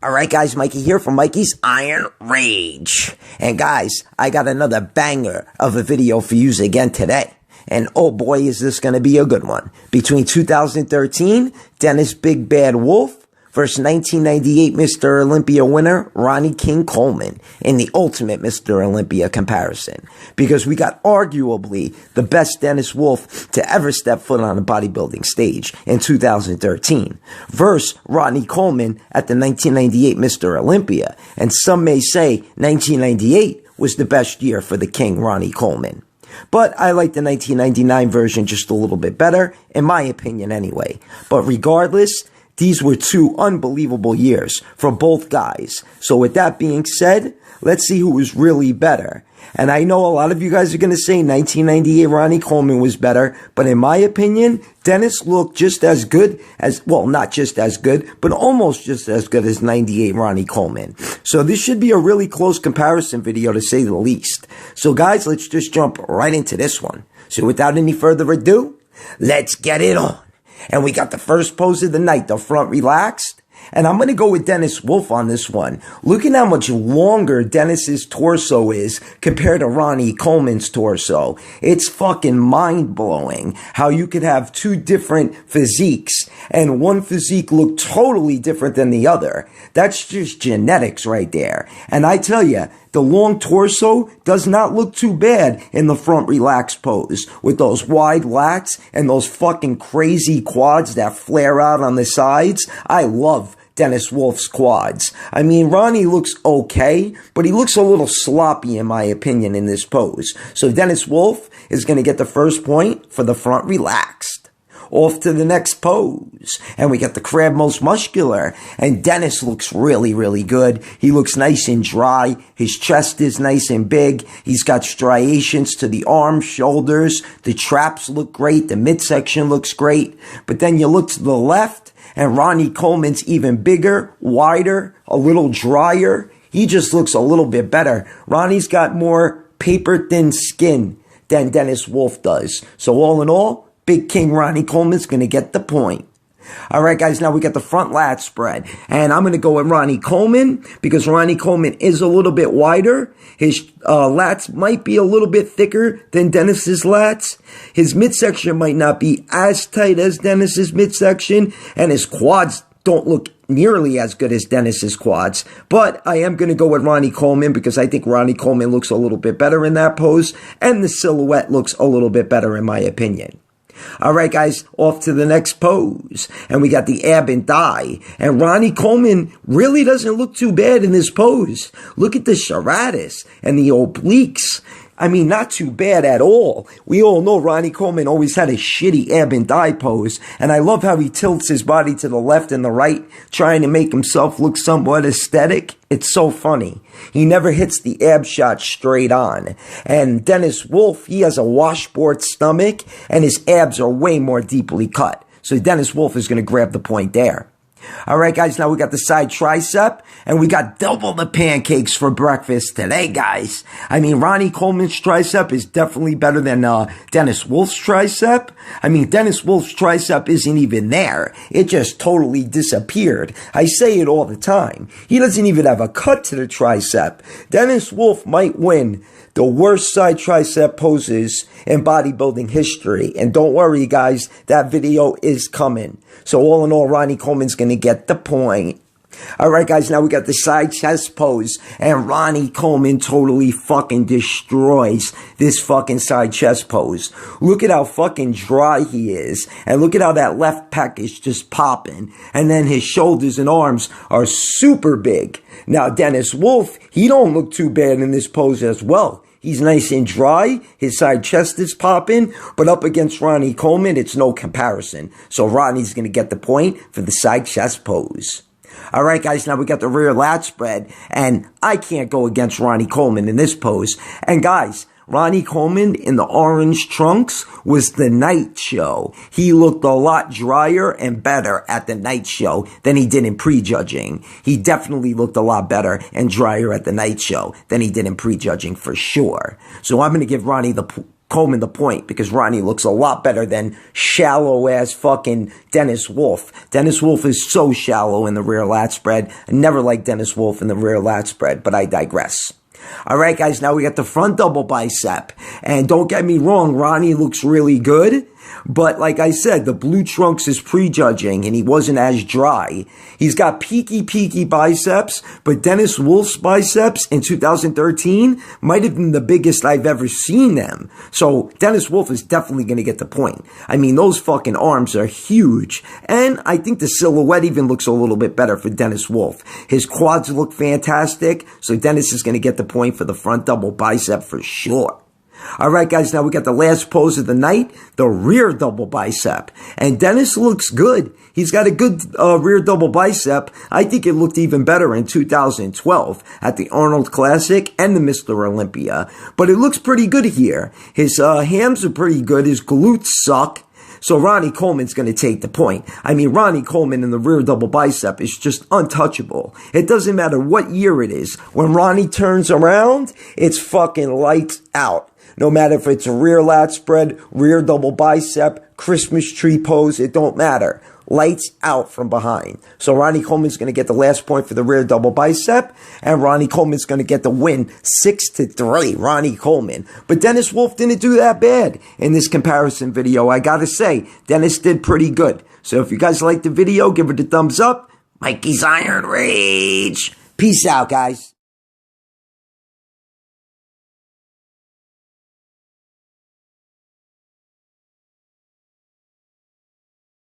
Alright guys, Mikey here from Mikey's Iron Rage. And guys, I got another banger of a video for you again today. And oh boy, is this going to be a good one. Between 2013, Dennis Big Bad Wolf versus 1998 Mr. Olympia winner, Ronnie King Coleman, in the ultimate Mr. Olympia comparison. Because we got arguably the best Dennis Wolf to ever step foot on a bodybuilding stage in 2013 versus Ronnie Coleman at the 1998 Mr. Olympia. And some may say 1998 was the best year for the King, Ronnie Coleman. But I like the 1999 version just a little bit better, in my opinion anyway. But regardless, these were two unbelievable years for both guys. So with that being said, let's see who was really better. And I know a lot of you guys are going to say 1998 Ronnie Coleman was better, but in my opinion, Dennis looked just as good as, well, not just as good, but almost just as good as 98 Ronnie Coleman. So this should be a really close comparison video to say the least. So guys, let's just jump right into this one. So without any further ado, let's get it on. And we got the first pose of the night, the front relaxed. And I'm going to go with Dennis Wolf on this one. Look at how much longer Dennis's torso is compared to Ronnie Coleman's torso. It's fucking mind-blowing how you could have two different physiques and one physique look totally different than the other. That's just genetics right there. And I tell you, the long torso does not look too bad in the front relaxed pose with those wide lats and those fucking crazy quads that flare out on the sides. I love Dennis Wolf's quads. I mean, Ronnie looks okay, but he looks a little sloppy in my opinion in this pose. So Dennis Wolf is going to get the first point for the front relaxed. Off to the next pose. And we got the crab most muscular. And Dennis looks really, really good. He looks nice and dry. His chest is nice and big. He's got striations to the arms, shoulders. The traps look great. The midsection looks great. But then you look to the left, and Ronnie Coleman's even bigger, wider, a little drier. He just looks a little bit better. Ronnie's got more paper-thin skin than Dennis Wolf does. So all in all, Big King Ronnie Coleman's going to get the point. All right, guys, now we got the front lat spread. And I'm going to go with Ronnie Coleman because Ronnie Coleman is a little bit wider. His lats might be a little bit thicker than Dennis's lats. His midsection might not be as tight as Dennis's midsection. And his quads don't look nearly as good as Dennis's quads. But I am going to go with Ronnie Coleman because I think Ronnie Coleman looks a little bit better in that pose. And the silhouette looks a little bit better in my opinion. All right, guys, off to the next pose. And we got the ab and thigh. And Ronnie Coleman really doesn't look too bad in this pose. Look at the serratus and the obliques. I mean, not too bad at all. We all know Ronnie Coleman always had a shitty ab and thigh pose. And I love how he tilts his body to the left and the right, trying to make himself look somewhat aesthetic. It's so funny. He never hits the ab shot straight on. And Dennis Wolf, he has a washboard stomach, and his abs are way more deeply cut. So Dennis Wolf is going to grab the point there. All right, guys, now we got the side tricep, and we got double the pancakes for breakfast today, guys. I mean, Ronnie Coleman's tricep is definitely better than Dennis Wolf's tricep. I mean, Dennis Wolf's tricep isn't even there. It just totally disappeared. I say it all the time. He doesn't even have a cut to the tricep. Dennis Wolf might win the worst side tricep poses in bodybuilding history. And don't worry, guys, that video is coming. So all in all, Ronnie Coleman's going to get the point. All right, guys, now we got the side chest pose. And Ronnie Coleman totally fucking destroys this fucking side chest pose. Look at how fucking dry he is. And look at how that left pec is just popping. And then his shoulders and arms are super big. Now, Dennis Wolf, he don't look too bad in this pose as well. He's nice and dry. His side chest is popping. But up against Ronnie Coleman, it's no comparison. So Ronnie's going to get the point for the side chest pose. All right, guys, now we got the rear lat spread. And I can't go against Ronnie Coleman in this pose. And guys, Ronnie Coleman in the orange trunks was the night show. He looked a lot drier and better at the night show than he did in prejudging. He definitely looked a lot better and drier at the night show than he did in prejudging for sure. So I'm going to give Ronnie Coleman the point because Ronnie looks a lot better than shallow-ass fucking Dennis Wolf. Dennis Wolf is so shallow in the rear lat spread. I never liked Dennis Wolf in the rear lat spread, but I digress. All right, guys, now we got the front double bicep. And don't get me wrong, Ronnie looks really good. But like I said, the Blue Trunks is prejudging and he wasn't as dry. He's got peaky biceps, but Dennis Wolf's biceps in 2013 might have been the biggest I've ever seen them. So Dennis Wolf is definitely going to get the point. I mean, those fucking arms are huge. And I think the silhouette even looks a little bit better for Dennis Wolf. His quads look fantastic, so Dennis is going to get the point for the front double bicep for sure. All right, guys, now we got the last pose of the night, the rear double bicep. And Dennis looks good. He's got a good rear double bicep. I think it looked even better in 2012 at the Arnold Classic and the Mr. Olympia. But it looks pretty good here. His hams are pretty good. His glutes suck. So Ronnie Coleman's going to take the point. I mean, Ronnie Coleman in the rear double bicep is just untouchable. It doesn't matter what year it is. When Ronnie turns around, it's fucking lights out. No matter if it's a rear lat spread, rear double bicep, Christmas tree pose, it don't matter. Lights out from behind. So Ronnie Coleman's going to get the last point for the rear double bicep, and Ronnie Coleman's going to get the win 6-3. Ronnie Coleman. But Dennis Wolf didn't do that bad in this comparison video. I got to say, Dennis did pretty good. So if you guys like the video, give it a thumbs up. Mikey's Iron Rage. Peace out, guys.